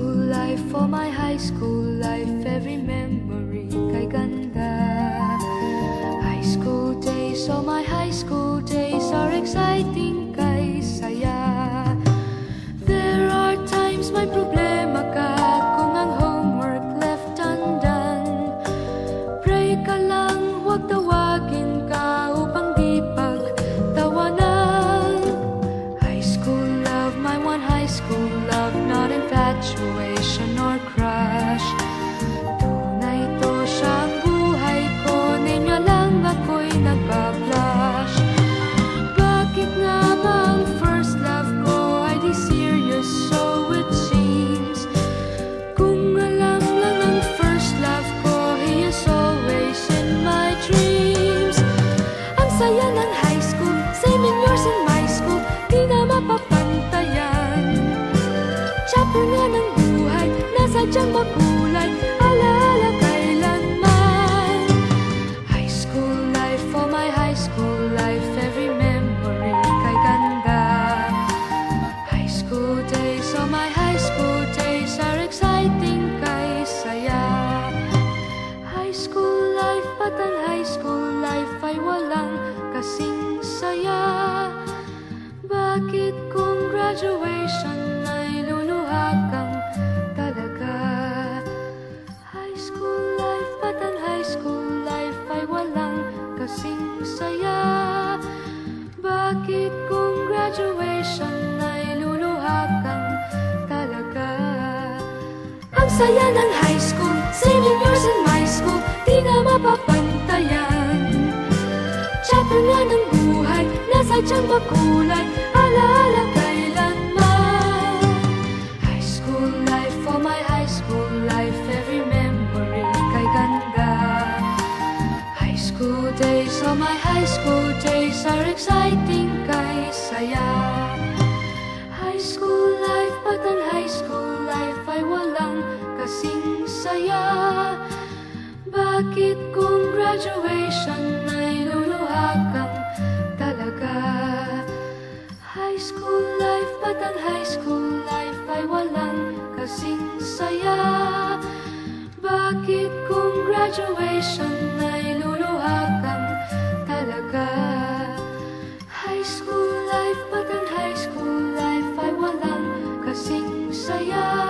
school life, for my high school life, every memory kay ganda. High school days, oh my high school days are exciting kay saya. There are times may problema ka kung ang homework left undone. Pray ka lang, huwag tawagin ka upang di pagtawanan. High school love, my one high school love, not infatuation or crush. Tunay to siyang buhay ko, niya lang ako'y nagbablush. Bakit nga ba ang first love ko ay di serious, so it seems? Kung alam lang ang first love ko, he is always in my dreams. Ang saya ng high school, same in yours in my school, di na mapapantayan. Chapter nga ng buhay, nasadyang makulay, alaala kailanman. High school life, for my high school life, every memory kay ganda. High school days, oh my high school days are exciting kay saya. High school life, but ang high school life ay walang kasing saya. Bakit kung graduation ay luluha kang talaga? High school life, but ang high school life ay walang kasing saya. Bakit kung graduation ay luluha kang talaga? Ang saya ng high school, same in yours in my school, di na mapapantayan. Chapter nga ng buhay, nasadyang makulay, alaala kailanman. High school life, for my high school life, every memory kay ganda. High school days, oh my high school days are exciting kay saya. High school life, but ang high school life ay walang kasing saya. Bakit kung graduation ay luluha kang talaga? High school life, but ang high school life ay walang kasing saya. Bakit kung graduation ay luluha kang talaga? High school life, but ang high school life ay walang kasing saya.